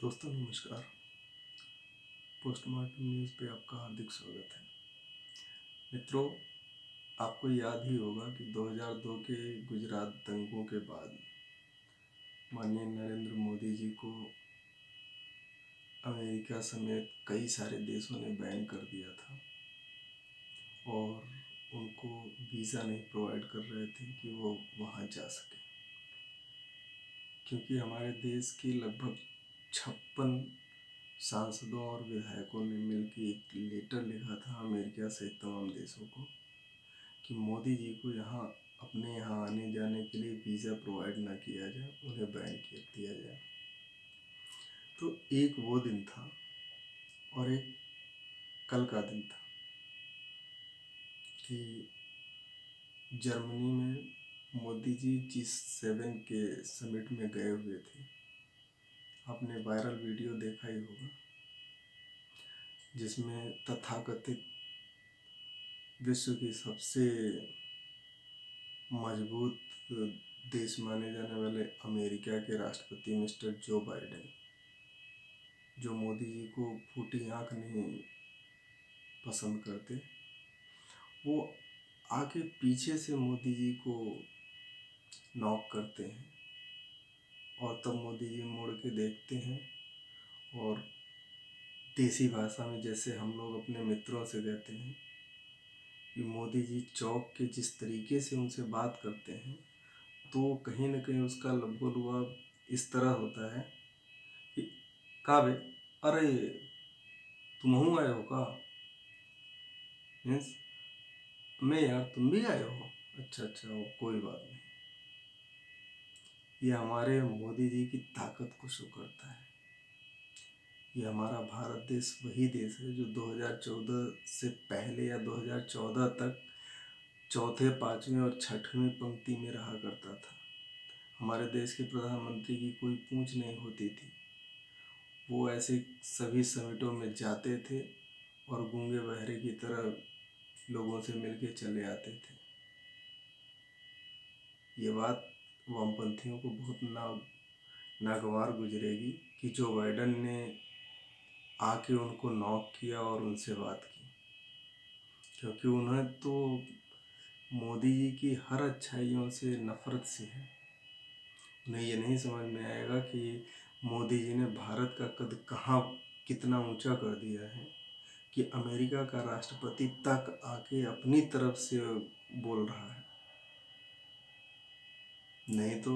दोस्तों नमस्कार। Postmortem news पे आपका हार्दिक स्वागत है। मित्रों, आपको याद ही होगा कि 2002 के गुजरात दंगों के बाद माननीय नरेंद्र मोदी जी को अमेरिका समेत कई सारे देशों ने बैन कर दिया था और उनको वीज़ा नहीं प्रोवाइड कर रहे थे कि वो वहाँ जा सके, क्योंकि हमारे देश के लगभग 56 सांसदों और विधायकों ने मिलकर एक लेटर लिखा था अमेरिका सहित तमाम देशों को कि मोदी जी को अपने यहाँ आने जाने के लिए वीज़ा प्रोवाइड ना किया जाए, उन्हें बैन कर दिया जाए। तो एक वो दिन था और एक कल का दिन था कि जर्मनी में मोदी जी G7 के समिट में गए हुए थे। आपने वायरल वीडियो देखा ही होगा जिसमें तथाकथित विश्व की सबसे मजबूत देश माने जाने वाले अमेरिका के राष्ट्रपति मिस्टर जो बाइडेन, जो मोदी जी को फूटी आँख नहीं पसंद करते, वो आके पीछे से मोदी जी को नॉक करते हैं और तब मोदी जी मुड़ के देखते हैं और देसी भाषा में जैसे हम लोग अपने मित्रों से कहते हैं कि मोदी जी चौंक के जिस तरीके से उनसे बात करते हैं, तो कहीं ना कहीं उसका लबो-लुआब इस तरह होता है कि का बे, अरे तुम आए हो का, मीन्स मैं यार तुम भी आए हो, अच्छा वो कोई बात नहीं। ये हमारे मोदी जी की ताकत को शो करता है। ये हमारा भारत देश वही देश है जो 2014 से पहले या 2014 तक चौथे, पाँचवें और छठवें पंक्ति में रहा करता था। हमारे देश के प्रधानमंत्री की कोई पूछ नहीं होती थी। वो ऐसे सभी समिटों में जाते थे और गूंगे बहरे की तरह लोगों से मिलके चले आते थे। ये बात वामपंथियों को बहुत नागवार गुजरेगी कि जो बाइडेन ने आके उनको नॉक किया और उनसे बात की, क्योंकि उन्हें तो मोदी जी की हर अच्छाइयों से नफरत सी है। उन्हें ये नहीं समझ में आएगा कि मोदी जी ने भारत का कद कितना ऊंचा कर दिया है कि अमेरिका का राष्ट्रपति तक आके अपनी तरफ से बोल रहा है। नहीं तो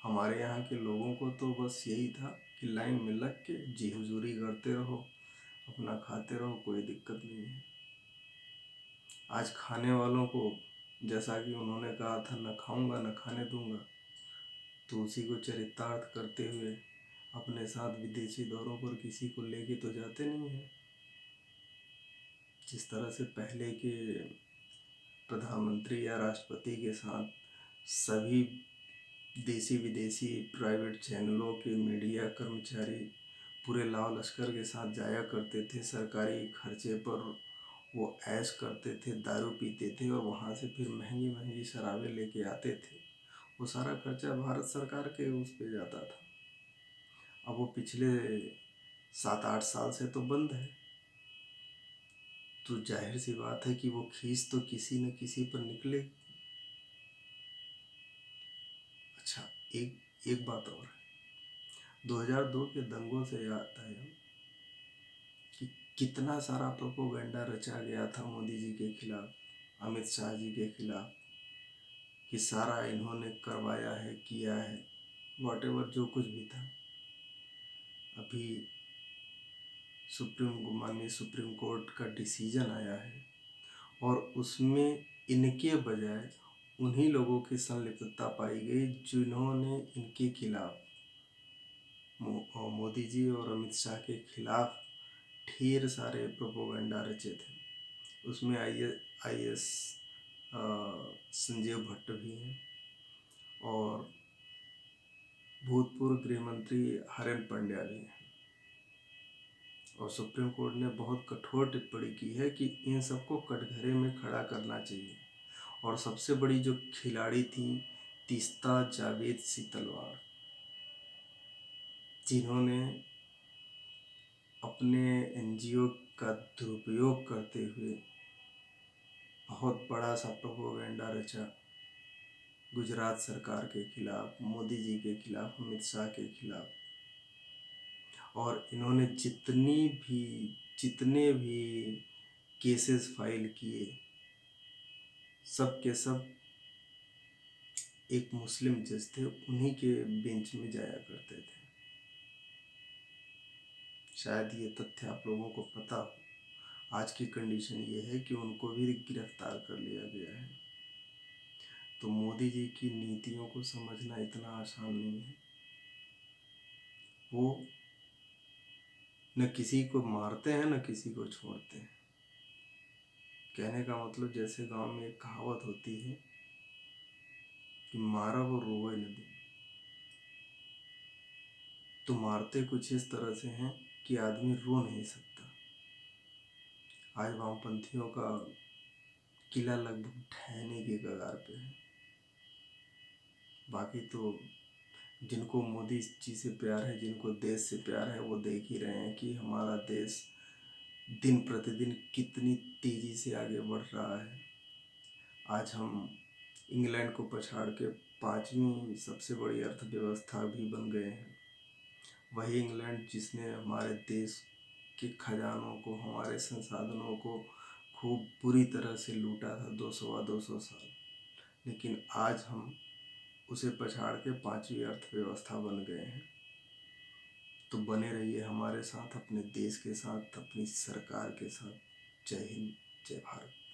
हमारे यहाँ के लोगों को तो बस यही था कि लाइन में लग के जी हुजूरी करते रहो, अपना खाते रहो, कोई दिक्कत नहीं है। आज खाने वालों को, जैसा कि उन्होंने कहा था, न खाऊंगा न खाने दूंगा, तो उसी को चरितार्थ करते हुए अपने साथ विदेशी दौरों पर किसी को लेके तो जाते नहीं हैं। जिस तरह से पहले के प्रधानमंत्री या राष्ट्रपति के साथ सभी देसी विदेशी प्राइवेट चैनलों के मीडिया कर्मचारी पूरे लाव लश्कर के साथ जाया करते थे, सरकारी खर्चे पर वो ऐश करते थे, दारू पीते थे और वहाँ से फिर महंगी महंगी शराबें लेके आते थे। वो सारा खर्चा भारत सरकार के उस पे जाता था। अब वो पिछले 7-8 साल से तो बंद है, तो जाहिर सी बात है कि वो खींच तो किसी न किसी पर निकले। अच्छा, एक बात और है, 2002 के दंगों से याद आया कि कितना सारा प्रोपोगंडा रचा गया था मोदी जी के खिलाफ, अमित शाह जी के खिलाफ, कि सारा इन्होंने करवाया है, किया है, वॉटेवर जो कुछ भी था। अभी माननीय सुप्रीम कोर्ट का डिसीजन आया है और उसमें इनके बजाय उन्हीं लोगों की संलिप्तता पाई गई जिन्होंने इनके खिलाफ, मोदी जी और अमित शाह के खिलाफ ढेर सारे प्रोपोगंडा रचे थे। उसमें IAS संजीव भट्ट भी हैं और भूतपूर्व गृह मंत्री हरेन पंड्या भी हैं। और सुप्रीम कोर्ट ने बहुत कठोर टिप्पणी की है कि इन सबको कटघरे में खड़ा करना चाहिए। और सबसे बड़ी जो खिलाड़ी थी तीस्ता जावेद सी तलवार, जिन्होंने अपने एनजीओ का दुरुपयोग करते हुए बहुत बड़ा सा प्रोपोगंडा रचा गुजरात सरकार के खिलाफ, मोदी जी के खिलाफ, अमित शाह के खिलाफ। और इन्होंने जितने भी केसेस फाइल किए, सब के सब एक मुस्लिम जज थे, उन्हीं के बेंच में जाया करते थे। शायद ये तथ्य आप लोगों को पता हो। आज की कंडीशन ये है कि उनको भी गिरफ्तार कर लिया गया है। तो मोदी जी की नीतियों को समझना इतना आसान नहीं है। वो न किसी को मारते हैं न किसी को छोड़ते हैं। कहने का मतलब जैसे गांव में एक कहावत होती है कि मारा वो रोवे नदी। तो मारते कुछ इस तरह से हैं कि आदमी रो नहीं सकता। आज वामपंथियों का किला लगभग ढहने की कगार पे है। बाकी तो जिनको मोदी जी से प्यार है, जिनको देश से प्यार है, वो देख ही रहे हैं कि हमारा देश दिन प्रतिदिन कितनी तेज़ी से आगे बढ़ रहा है। आज हम इंग्लैंड को पछाड़ के 5वीं सबसे बड़ी अर्थव्यवस्था भी बन गए हैं। वही इंग्लैंड जिसने हमारे देश के खजानों को, हमारे संसाधनों को खूब बुरी तरह से लूटा था 200 साल, लेकिन आज हम उसे पछाड़ के 5वीं अर्थव्यवस्था बन गए हैं। तो बने रहिए हमारे साथ, अपने देश के साथ, अपनी सरकार के साथ। जय हिंद, जय भारत।